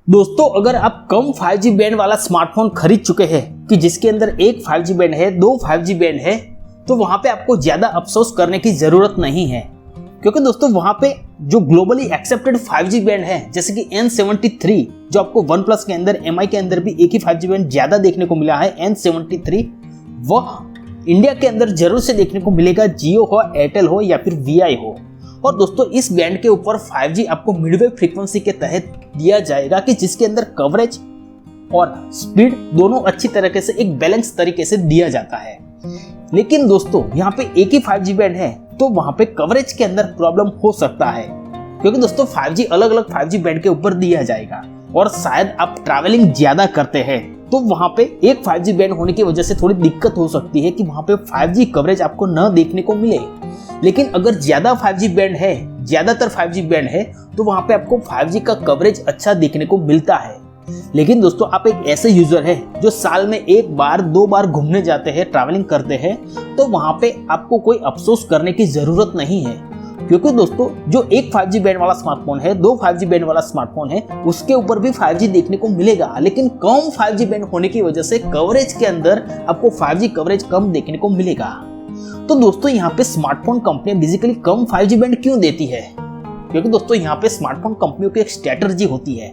दोस्तों अगर आप कम 5G बैंड वाला स्मार्टफोन खरीद चुके हैं कि जिसके अंदर एक 5G बैंड है, दो 5G बैंड है, तो वहां पे आपको ज्यादा अफसोस करने की जरूरत नहीं है। क्योंकि दोस्तों वहां पे जो ग्लोबली एक्सेप्टेड 5G बैंड है जैसे कि N73 जो आपको OnePlus के अंदर, MI के अंदर भी एक ही 5G बैंड ज्यादा देखने को मिला है, N73, वह इंडिया के अंदर जरूर से देखने को मिलेगा, जियो हो, एयरटेल हो या फिर VI हो। और दोस्तों इस बैंड के ऊपर 5G आपको मिडवेव फ्रीक्वेंसी के तहत दिया जाएगा कि जिसके अंदर कवरेज और स्पीड दोनों अच्छी तरीके से एक बैलेंस तरीके से दिया जाता है। लेकिन दोस्तों यहाँ पे एक ही 5G बैंड है तो वहां पे कवरेज के अंदर प्रॉब्लम हो सकता है, क्योंकि दोस्तों 5G अलग अलग 5G बैंड के ऊपर दिया जाएगा और शायद आप ट्रैवलिंग ज्यादा करते हैं तो वहां पे एक 5G बैंड होने की वजह से थोड़ी दिक्कत हो सकती है कि वहां पे 5G कवरेज आपको न देखने को मिले। लेकिन अगर ज्यादा 5G बैंड है, ज्यादातर 5G बैंड है, तो वहां पे आपको 5G का कवरेज अच्छा देखने को मिलता है। लेकिन दोस्तों आप एक ऐसे यूजर है जो साल में एक बार दो बार घूमने जाते हैं, ट्रैवलिंग करते हैं, तो वहां पे आपको कोई अफसोस करने की जरूरत नहीं है। क्योंकि दोस्तों जो एक 5G बैंड वाला स्मार्टफोन है, दो 5G बैंड वाला स्मार्टफोन है, उसके ऊपर भी 5G देखने को मिलेगा, लेकिन कम 5G बैंड होने की वजह से कवरेज के अंदर आपको 5G कवरेज कम देखने को मिलेगा। तो दोस्तों यहाँ पे स्मार्टफोन कंपनियां बेसिकली कम 5G बैंड क्यों देती है? क्योंकि दोस्तों यहाँ पे स्मार्टफोन कंपनियों की एक स्ट्रेटजी होती है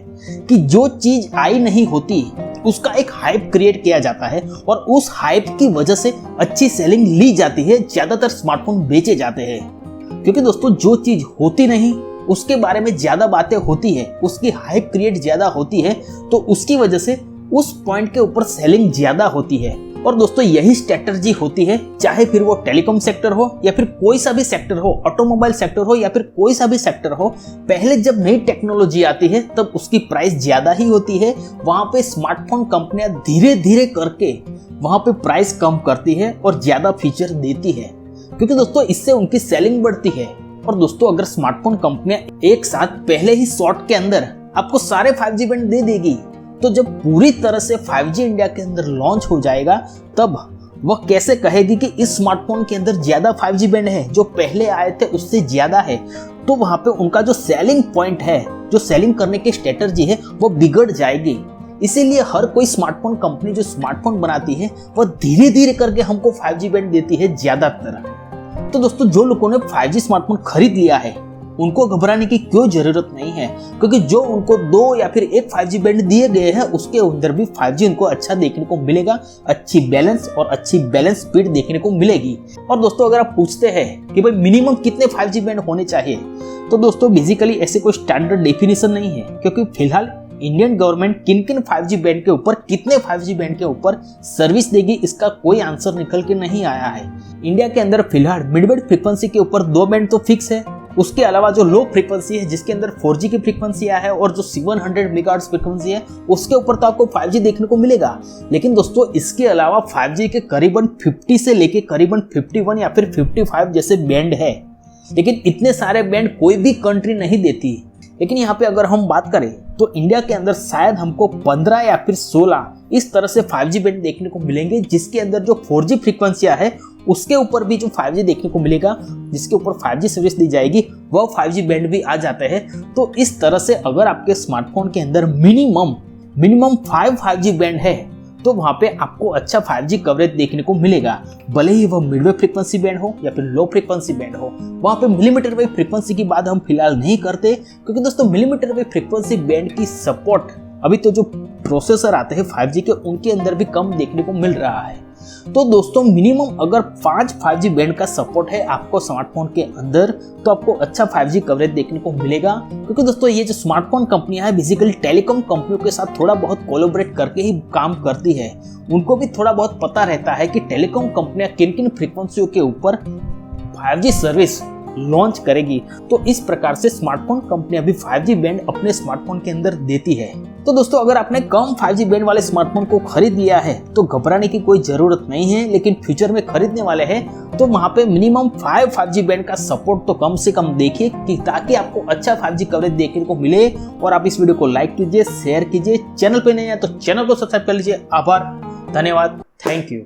कि जो चीज आई नहीं होती उसका एक हाइप क्रिएट किया जाता है और उस हाइप की वजह से अच्छी सेलिंग ली जाती है, ज्यादातर स्मार्टफोन बेचे जाते हैं। क्योंकि दोस्तों जो चीज होती नहीं उसके बारे में ज्यादा बातें होती है, उसकी हाइप क्रिएट ज्यादा होती है, तो उसकी वजह से उस पॉइंट के ऊपर सेलिंग ज्यादा होती है। और दोस्तों यही स्ट्रेटजी होती है, चाहे फिर वो टेलीकॉम सेक्टर हो या फिर कोई सा भी सेक्टर हो, ऑटोमोबाइल सेक्टर हो या फिर कोई सा भी सेक्टर हो। पहले जब नई टेक्नोलॉजी आती है तब उसकी प्राइस ज्यादा ही होती है, वहां पे स्मार्टफोन कंपनियां धीरे धीरे करके वहां पे प्राइस कम करती है और ज्यादा फीचर देती है, क्योंकि दोस्तों इससे उनकी सेलिंग बढ़ती है। और दोस्तों अगर स्मार्टफोन कंपनियां एक साथ पहले ही शॉर्ट के अंदर आपको सारे 5G बैंड दे देगी, तो जब पूरी तरह से 5G इंडिया के अंदर लॉन्च हो जाएगा तब वह कैसे कहेगी कि इस स्मार्टफोन के अंदर ज्यादा 5G बैंड है, जो पहले आए थे उससे ज्यादा है। तो वहां पे उनका जो सेलिंग पॉइंट है, जो सेलिंग करने की स्ट्रेटजी है, वो बिगड़ जाएगी। इसीलिए हर कोई स्मार्टफोन कंपनी जो स्मार्टफोन बनाती है वह धीरे धीरे करके हमको 5G बैंड देती है ज्यादातर। तो दोस्तों जो लोगों ने 5G स्मार्टफोन खरीद लिया है उनको घबराने की कोई जरूरत नहीं है, क्योंकि जो उनको दो या फिर एक 5G बैंड दिए गए हैं उसके अंदर भी 5G उनको अच्छा देखने को मिलेगा, अच्छी बैलेंस और अच्छी बैलेंस स्पीड देखने को मिलेगी। और दोस्तों अगर आप पूछते हैं कि भाई मिनिमम कितने 5G बैंड होने चाहिए, तो दोस्तों बेसिकली ऐसे कोई स्टैंडर्ड डेफिनेशन नहीं है, क्योंकि फिलहाल इंडियन गवर्नमेंट किन किन 5G बैंड के ऊपर, कितने 5G बैंड के ऊपर सर्विस देगी, इसका कोई आंसर निकल के नहीं आया है। इंडिया के अंदर फिलहाल मिडबैंड फ्रीक्वेंसी के ऊपर 2 बैंड तो फिक्स है, उसके अलावा जो लो फ्रीक्वेंसी है जिसके अंदर 4G की फ्रीक्वेंसी है और जो 700 मेगाहर्ट्ज फ्रीक्वेंसी है उसके ऊपर तो आपको 5G देखने को मिलेगा। लेकिन दोस्तों इसके अलावा 5G के करीबन 50 से लेके करीबन 51 या फिर 55 जैसे बैंड है, लेकिन इतने सारे बैंड कोई भी कंट्री नहीं देती। लेकिन यहाँ पे अगर हम बात करें तो इंडिया के अंदर शायद हमको 15 या फिर 16 इस तरह से 5G बैंड देखने को मिलेंगे, जिसके अंदर जो 4G फ्रीक्वेंसियां है उसके ऊपर भी जो 5G देखने को मिलेगा, जिसके ऊपर 5G सर्विस दी जाएगी, वह 5G बैंड भी आ जाते हैं। तो इस तरह से अगर आपके स्मार्टफोन के अंदर मिनिमम 5G बैंड है तो वहां पे आपको अच्छा 5G कवरेज देखने को मिलेगा, भले ही वह मिडवेव फ्रीक्वेंसी बैंड हो या फिर लो फ्रीक्वेंसी बैंड हो। वहां पे मिलीमीटर वेव फ्रीक्वेंसी की बात हम फिलहाल नहीं करते, क्योंकि दोस्तों मिलीमीटर वेव फ्रीक्वेंसी बैंड की सपोर्ट अभी तो जो प्रोसेसर आते हैं 5G के उनके अंदर भी कम देखने को मिल रहा है। तो दोस्तों मिनिमम अगर 5G बैंड का सपोर्ट है आपको स्मार्टफोन के अंदर तो आपको अच्छा 5G कवरेज देखने को मिलेगा, क्योंकि दोस्तों ये जो स्मार्टफोन कंपनियां हैं बेसिकली टेलीकॉम कंपनियों के साथ थोड़ा बहुत कोलैबोरेट करके ही काम करती है। उनको भी थोड़ा बहुत पता रहता है कि टेलीकॉम कंपनियां किन किन फ्रीक्वेंसियों के ऊपर 5G सर्विस लॉन्च करेगी। तो इस प्रकार से स्मार्टफोन कंपनियां भी 5G बैंड अपने स्मार्टफोन के अंदर देती है। तो दोस्तों अगर आपने कम 5G बैंड वाले स्मार्टफोन को खरीद लिया है तो घबराने की कोई जरूरत नहीं है, लेकिन फ्यूचर में खरीदने वाले हैं तो वहां पे मिनिमम 5G बैंड का सपोर्ट तो कम से कम देखिए, कि ताकि आपको अच्छा 5G कवरेज देखने को मिले। और आप इस वीडियो को लाइक कीजिए, शेयर कीजिए, चैनल पे नहीं है तो चैनल को सब्सक्राइब कर लीजिए। आभार, धन्यवाद, थैंक यू।